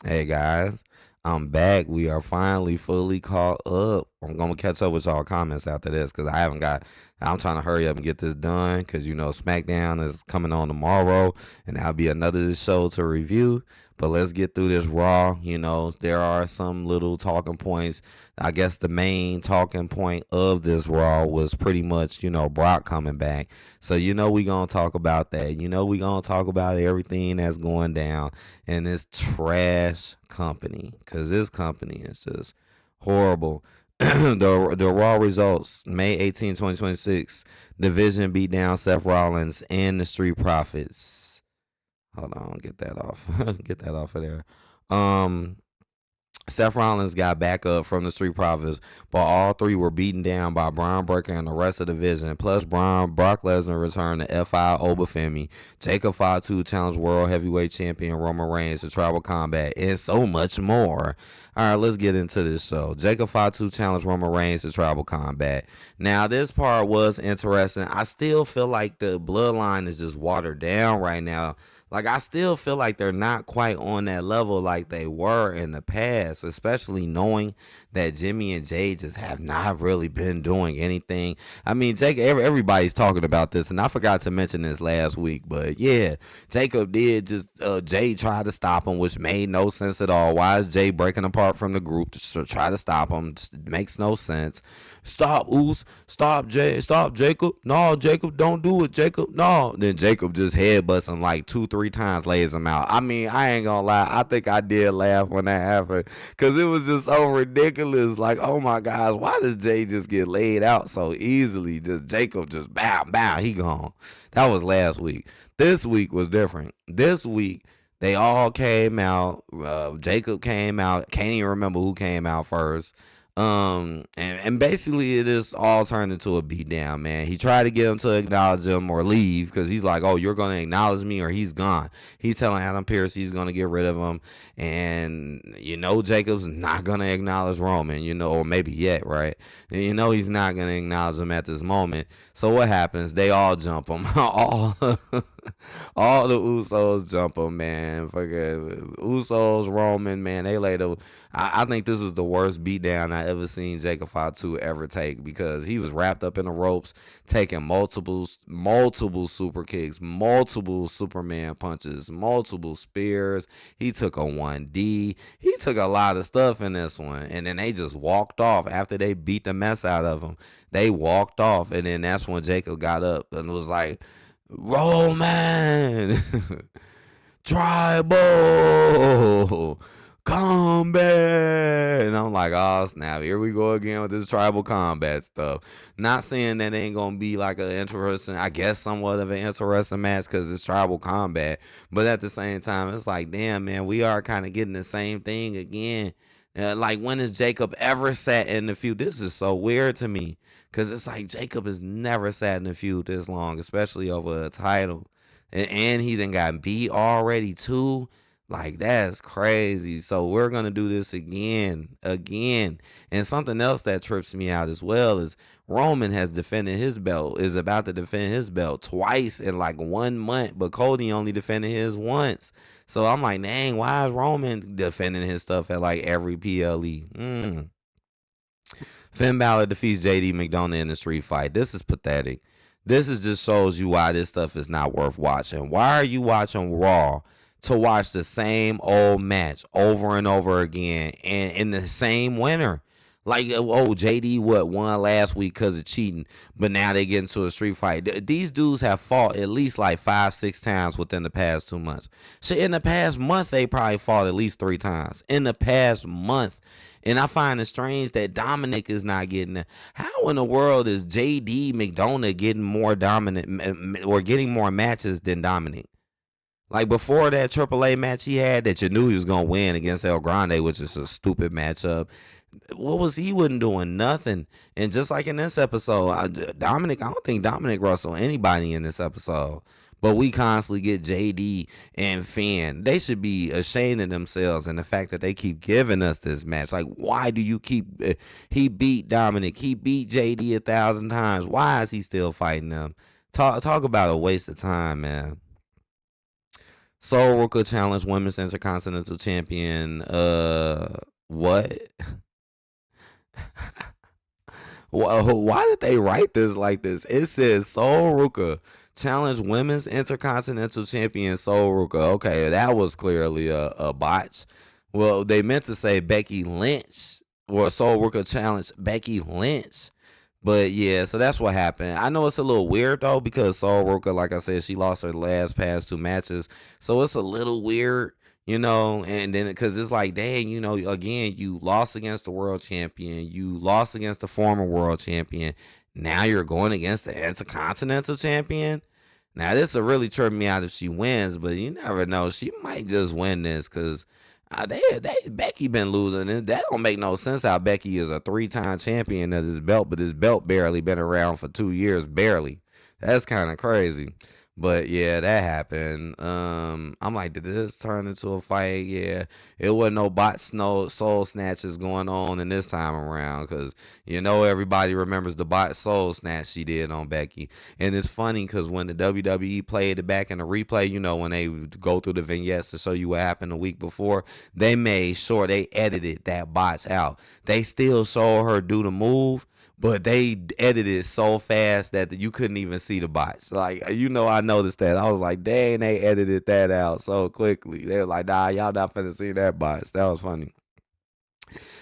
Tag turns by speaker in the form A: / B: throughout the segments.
A: Hey guys, I'm back. We are finally fully caught up. I'm gonna catch up with y'all comments after this because I haven't got. I'm trying to hurry up and get this done because SmackDown is coming on tomorrow, and that'll be another show to review. But let's get through this Raw. There are some little talking points. I guess the main talking point of this Raw was pretty much Brock coming back. So we gonna talk about that. We gonna talk about everything that's going down in this trash company because this company is just horrible. The Raw results: May 18, 2026. Division beat down Seth Rollins and the Street Profits. Hold on, get that off. Get that off of there. Um, Seth Rollins got back up from the Street Profits, but all three were beaten down by Braun Breaker and the rest of the division. Plus, Brock Lesnar returned to F.I. Obafemi. Jacob Fatu challenged World Heavyweight Champion Roman Reigns to Tribal Combat, and so much more. All right, let's get into this show. Jacob Fatu challenged Roman Reigns to Tribal Combat. Now, this part was interesting. I still feel like the bloodline is just watered down right now. Like, I still feel like they're not quite on that level like they were in the past, especially knowing that Jimmy and Jay just have not really been doing anything. I mean, everybody's talking about this, and I forgot to mention this last week, but yeah, Jacob did just, Jay tried to stop him, which made no sense at all. Why is Jay breaking apart from the group to try to stop him? Just makes no sense. Stop, Oos. Stop, Jay. Stop, Jacob. No, Jacob, don't do it, Jacob. No. Then Jacob just headbutts him like 2, 3 times, lays him out. I mean, I ain't gonna lie. I think I did laugh when that happened because it was just so ridiculous. Like, oh my gosh, why does Jay just get laid out so easily? Just Jacob just bow, bow, he gone. That was last week. This week was different. This week, they all came out. Jacob came out. Can't even remember who came out first. And basically it is all turned into a beatdown, man. He tried to get him to acknowledge him or leave because he's like, oh, you're gonna acknowledge me or he's gone. He's telling Adam Pearce he's gonna get rid of him, and Jacob's not gonna acknowledge Roman, or maybe yet, right? He's not gonna acknowledge him at this moment. So what happens? They all jump him. All the Usos jump him, man. Fucking Usos, Roman, man. They laid a. I think this was the worst beatdown I ever seen Jacob Fatu ever take because he was wrapped up in the ropes, taking multiple super kicks, multiple Superman punches, multiple spears. He took a 1D. He took a lot of stuff in this one, and then they just walked off after they beat the mess out of him. They walked off, and then that's when Jacob got up and was like, Roman, tribal combat. And I'm like, oh snap, here we go again with this tribal combat stuff. Not saying that it ain't gonna be like an interesting, I guess somewhat of an interesting match because it's tribal combat. But at the same time, it's like, damn man, we are kind of getting the same thing again. Like, when has Jacob ever sat in the feud? This is so weird to me because it's like Jacob has never sat in the feud this long, especially over a title. And he then got beat already too. Like, that's crazy. So we're gonna do this again. And something else that trips me out as well is Roman has defended his belt, is about to defend his belt twice in like 1 month, but Cody only defended his once. So I'm like, dang, why is Roman defending his stuff at like every PLE? Finn Balor defeats JD McDonough in the street fight. This is pathetic. This is just shows you why this stuff is not worth watching. Why are you watching Raw to watch the same old match over and over again and in the same winner? Like, oh, JD won last week because of cheating, but now they get into a street fight. These dudes have fought at least like 5, 6 times within the past 2 months. So in the past month, they probably fought at least 3 times in the past month. And I find it strange that Dominic is not getting it. How in the world is JD McDonough getting more dominant or getting more matches than Dominic? Like, before that AAA match he had that you knew he was going to win against El Grande, which is a stupid matchup. What was he wasn't doing? Nothing. And just like in this episode, I don't think Dominic wrestled anybody in this episode. But we constantly get JD and Finn. They should be ashamed of themselves and the fact that they keep giving us this match. Like, why do you keep... he beat Dominic. He beat JD 1,000 times. Why is he still fighting them? Talk about a waste of time, man. Ruka challenged Women's Intercontinental Champion. What? Why did they write this like this? It says Sol Ruka challenged Women's Intercontinental Champion Sol Ruka. Okay, that was clearly a botch. Well, they meant to say Becky Lynch, or Sol Ruka challenged Becky Lynch. But yeah, so that's what happened. I know it's a little weird though because Sol Ruka, like I said, she lost her last past 2 matches, so it's a little weird, And then because it's like, dang, again, you lost against the world champion, you lost against the former world champion. Now you're going against the Intercontinental champion. Now this will really trip me out if she wins, but you never know. She might just win this because Becky been losing, and that don't make no sense. How Becky is a 3-time champion of this belt, but this belt barely been around for 2 years, barely. That's kind of crazy. But yeah, that happened. I'm like, did this turn into a fight? Yeah, it wasn't no soul snatches going on in this time around, because everybody remembers the bot soul snatch she did on Becky. And it's funny because when the WWE played it back in the replay, when they go through the vignettes to show you what happened the week before, they made sure they edited that botch out. They still saw her do the move, but they edited it so fast that you couldn't even see the bots. Like, I noticed that. I was like, dang, they edited that out so quickly. They were like, nah, y'all not finna see that bots. That was funny.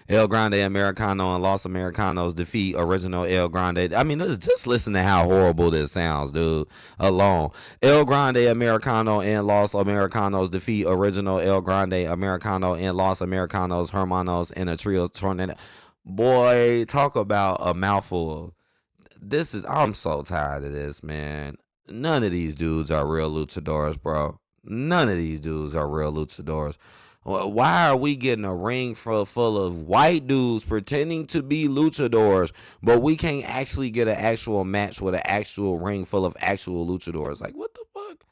A: El Grande Americano and Los Americanos defeat original El Grande. I mean, just listen to how horrible this sounds, dude, alone. El Grande Americano and Los Americanos defeat original El Grande Americano and Los Americanos Hermanos in a trio tornado. Boy, talk about a mouthful. I'm so tired of this, man. None of these dudes are real luchadors, bro. None of these dudes are real luchadors. Why are we getting a ring full of white dudes pretending to be luchadors, but we can't actually get an actual match with an actual ring full of actual luchadors? Like, what the fuck?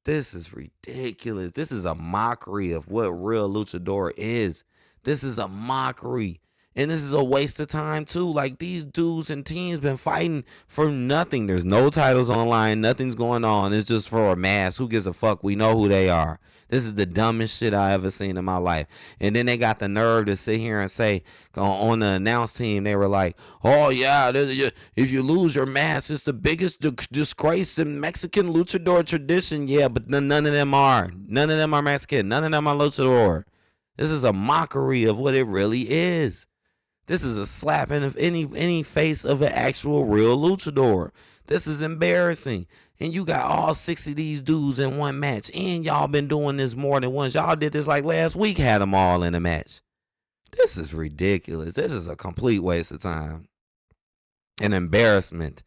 A: This is ridiculous. This is a mockery of what real luchador is. This is a mockery. And this is a waste of time too. Like, these dudes and teams been fighting for nothing. There's no titles online. Nothing's going on. It's just for a mask. Who gives a fuck? We know who they are. This is the dumbest shit I ever seen in my life. And then they got the nerve to sit here and say on the announce team, they were like, oh yeah, if you lose your mask, it's the biggest disgrace in Mexican luchador tradition. Yeah, but none of them are. None of them are Mexican. None of them are luchador. This is a mockery of what it really is. This is a slapping of any face of an actual real luchador. This is embarrassing. And you got all 6 of these dudes in one match. And y'all been doing this more than once. Y'all did this like last week, had them all in a match. This is ridiculous. This is a complete waste of time. An embarrassment.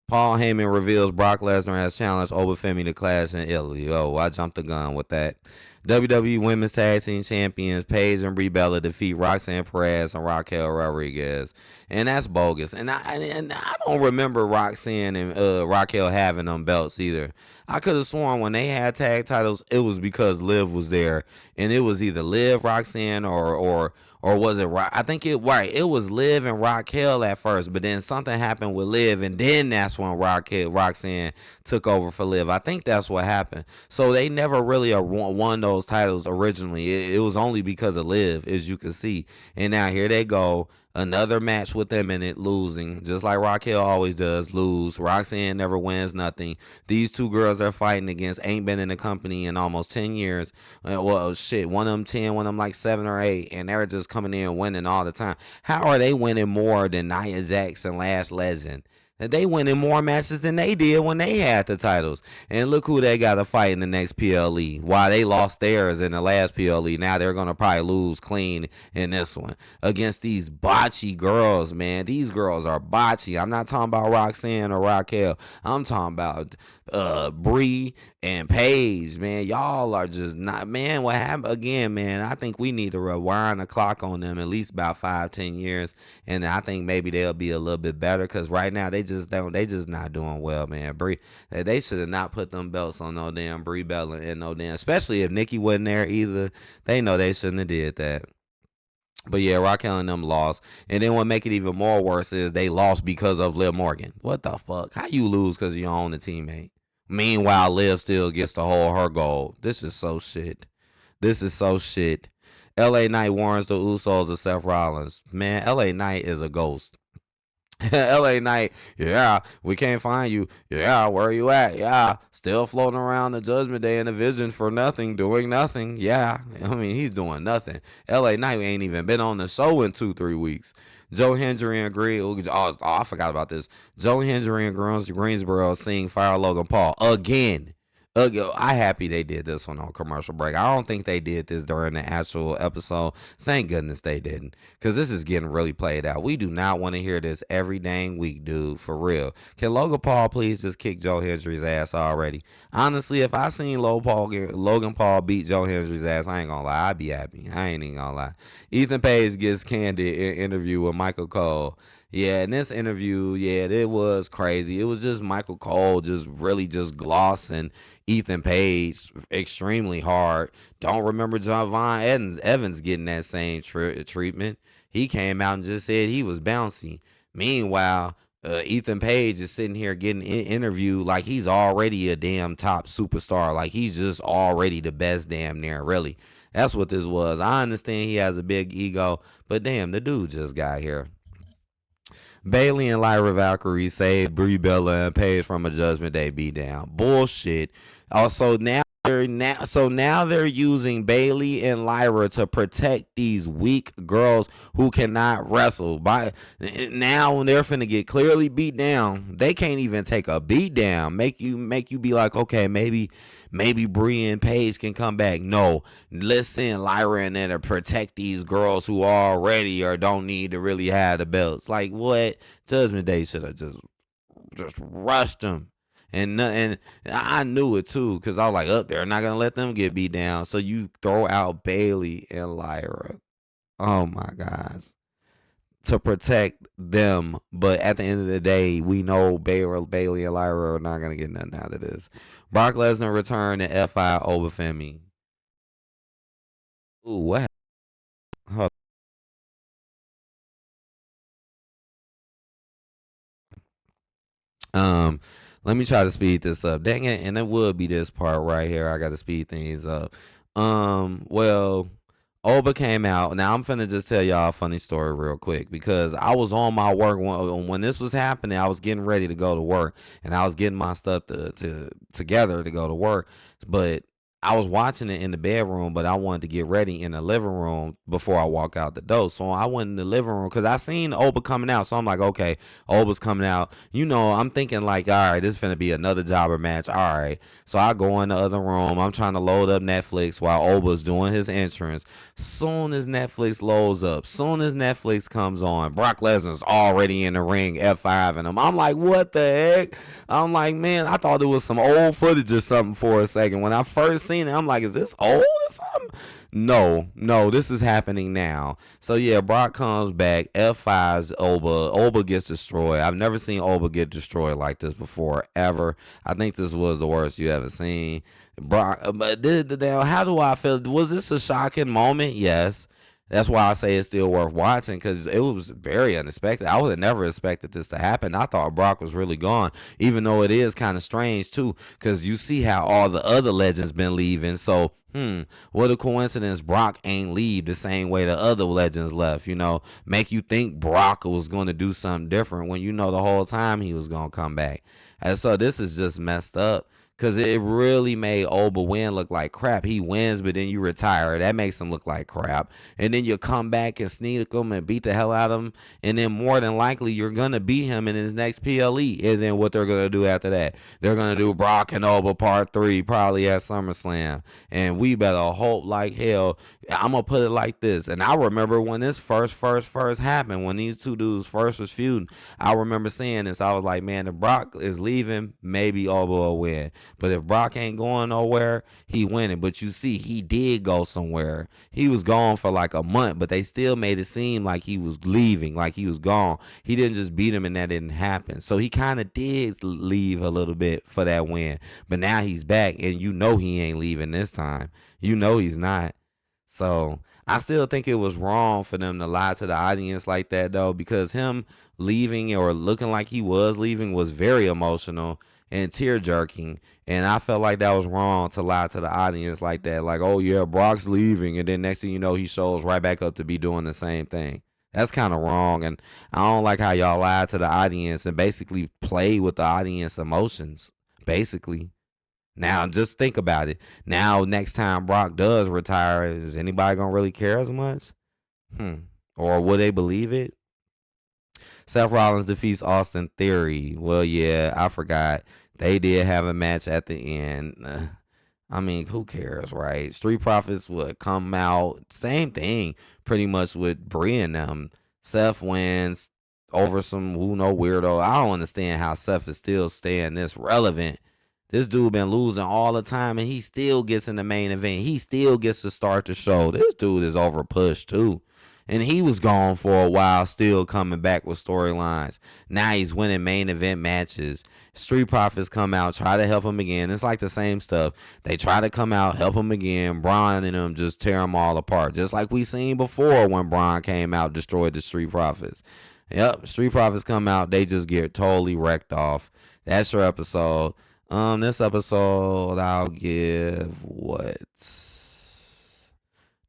A: Paul Heyman reveals Brock Lesnar has challenged Obafemi to clash in Italy. Oh, I jumped the gun with that. WWE Women's Tag Team Champions Paige and Brie Bella defeat Roxanne Perez and Raquel Rodriguez, and that's bogus. And I don't remember Roxanne and Raquel having them belts either. I could have sworn when they had tag titles, it was because Liv was there, and it was either Liv, Roxanne, or was it? I think it was Liv and Raquel at first, but then something happened with Liv, and then that's when Roxanne took over for Liv. I think that's what happened. So they never really won those titles originally. It was only because of Liv, as you can see. And now here they go. Another match with them in it, losing, just like Raquel always does, lose. Roxanne never wins nothing. These two girls they're fighting against ain't been in the company in almost 10 years. Well, shit, one of them 10, one of them like 7 or 8, and they're just coming in winning all the time. How are they winning more than Nia Jax and Lash Legend? They winning more matches than they did when they had the titles. And look who they got to fight in the next PLE. Why they lost theirs in the last PLE. Now they're going to probably lose clean in this one. Against these botchy girls, man. These girls are botchy. I'm not talking about Roxanne or Raquel. I'm talking about Brie and Paige, man. Y'all are just not, man. What happened again, man? I think we need to rewind the clock on them at least about 5-10 years, and I think maybe they'll be a little bit better, because right now they just not doing well, man. Brie, they should have not put them belts on no damn Brie Bella and no damn, especially if Nikki wasn't there either. They know they shouldn't have did that. But yeah, Raquel and them lost. And then what make it even more worse is they lost because of Liv Morgan. What the fuck? How you lose because you own the teammate? Meanwhile, Liv still gets to hold her gold. This is so shit. This is so shit. LA Knight warns the Usos of Seth Rollins. Man, LA Knight is a ghost. LA Knight, yeah, we can't find you. Yeah, where are you at? Yeah, still floating around the Judgment Day in a vision for nothing, doing nothing. Yeah, I mean, he's doing nothing. LA Knight ain't even been on the show in 2-3 weeks. Joe Hendry and Green. I forgot about this. Joe Hendry and Greensboro sing Fire Logan Paul again. I happy they did this one on commercial break. I don't think they did this during the actual episode. Thank goodness they didn't, because this is getting really played out. We do not want to hear this every dang week, dude. For real. Can Logan Paul please just kick Joe Hendry's ass already? Honestly, if I seen Logan Paul beat Joe Hendry's ass, I ain't gonna lie, I'd be happy. I ain't even gonna lie. Ethan Page gets candid in interview with Michael Cole. Yeah, in this interview, yeah, it was crazy. It was just Michael Cole just really just glossing Ethan Page extremely hard. Don't remember Javon Evans getting that same treatment. He came out and just said he was bouncy. Meanwhile, Ethan Page is sitting here getting interviewed like he's already a damn top superstar. Like he's just already the best damn near, really. That's what this was. I understand he has a big ego, but damn, the dude just got here. Bailey and Lyra Valkyrie saved Brie Bella and Paige from a Judgment Day beatdown. Bullshit. Also now they're using Bailey and Lyra to protect these weak girls who cannot wrestle. Now when they're finna get clearly beat down, they can't even take a beat down. Make you be like, okay, maybe Brie and Paige can come back. No, let's send Lyra in there to protect these girls who already or don't need to really have the belts. Like what? Judgment Day should have just rushed them. And I knew it too, because I was like, they're not gonna let them get beat down. So you throw out Bailey and Lyra. Oh my gosh. To protect them, but at the end of the day, we know Bailey and Lyra are not gonna get nothing out of this. Brock Lesnar returned to F5 over Femi. Ooh, what? Hold Um, Let me try to speed this up. Dang it, and it would be this part right here. I got to speed things up. Well, Oba came out. Now I'm finna just tell y'all a funny story real quick, because I was on my work when this was happening. I was getting ready to go to work, and I was getting my stuff together to go to work, but I was watching it in the bedroom, but I wanted to get ready in the living room before I walk out the door. So I went in the living room because I seen Oba coming out. So I'm like, okay, Oba's coming out. I'm thinking like, all right, this is finna be another jobber match. All right. So I go in the other room. I'm trying to load up Netflix while Oba's doing his entrance. Soon as Netflix loads up, soon as Netflix comes on, Brock Lesnar's already in the ring, F5 and him. I'm like, what the heck? I'm like, man, I thought it was some old footage or something for a second. When I first seen it, I'm like, is this old or something? No, this is happening now. So yeah, Brock comes back, F5's Oba. Oba gets destroyed. I've never seen Oba get destroyed like this before, ever. I think this was the worst you ever seen. Brock, but how do I feel? Was this a shocking moment? Yes. That's why I say it's still worth watching, because it was very unexpected. I would have never expected this to happen. I thought Brock was really gone, even though it is kind of strange too, because you see how all the other legends been leaving. So, what a coincidence Brock ain't leave the same way the other legends left. Make you think Brock was going to do something different when the whole time he was going to come back. And so this is just messed up, because it really made Oba win look like crap. He wins, but then you retire. That makes him look like crap. And then you come back and sneak him and beat the hell out of him. And then more than likely, you're going to beat him in his next PLE. And then what they're going to do after that? They're going to do Brock and Oba part 3, probably at SummerSlam. And we better hope like hell. I'm going to put it like this. And I remember when this first happened, when these two dudes first was feuding, I remember saying this. I was like, man, if Brock is leaving, maybe Oba will win. But if Brock ain't going nowhere, he winning. But you see, he did go somewhere. He was gone for like a month, but they still made it seem like he was leaving, like he was gone. He didn't just beat him and that didn't happen. So he kind of did leave a little bit for that win. But now he's back, and he ain't leaving this time. He's not. So I still think it was wrong for them to lie to the audience like that, though, because him leaving or looking like he was leaving was very emotional. and tear jerking. And I felt like that was wrong to lie to the audience like that. Like, oh yeah, Brock's leaving, and then next thing you know, he shows right back up to be doing the same thing. That's kind of wrong, and I don't like how y'all lied to the audience and basically play with the audience emotions. Basically, now just think about it. Now, next time Brock does retire, is anybody gonna really care as much? Or will they believe it? Seth Rollins defeats Austin Theory. Well, yeah, I forgot. They did have a match at the end. I mean, who cares, right? Street Profits would come out. Same thing, pretty much with Brie and them. Seth wins over some who know weirdo. I don't understand how Seth is still staying this relevant. This dude been losing all the time, and he still gets in the main event. He still gets to start the show. This dude is over pushed too. And he was gone for a while, still coming back with storylines. Now he's winning main event matches. Street Profits come out, try to help him again. It's like the same stuff. They try to come out, help him again. Braun and them just tear them all apart. Just like we seen before when Braun came out, destroyed the Street Profits. Yep, Street Profits come out, they just get totally wrecked off. That's your episode. This episode I'll give what?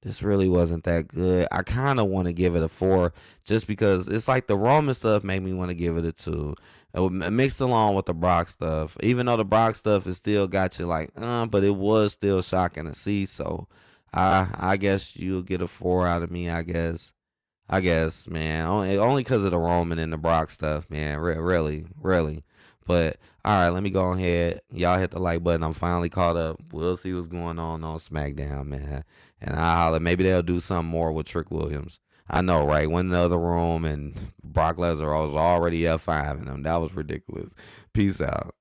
A: This really wasn't that good. I kind of want to give it a 4 just because it's like the Roman stuff made me want to give it a 2. It mixed along with the Brock stuff. Even though the Brock stuff is still got you like, but it was still shocking to see. So I guess you'll get a 4 out of me, I guess. Man. Only because of the Roman and the Brock stuff, man. Really. But all right, let me go ahead. Y'all hit the like button. I'm finally caught up. We'll see what's going on SmackDown, man. And I holler. Maybe they'll do something more with Trick Williams. I know, right? Went in the other room and Brock Lesnar was already F5 in them. That was ridiculous. Peace out.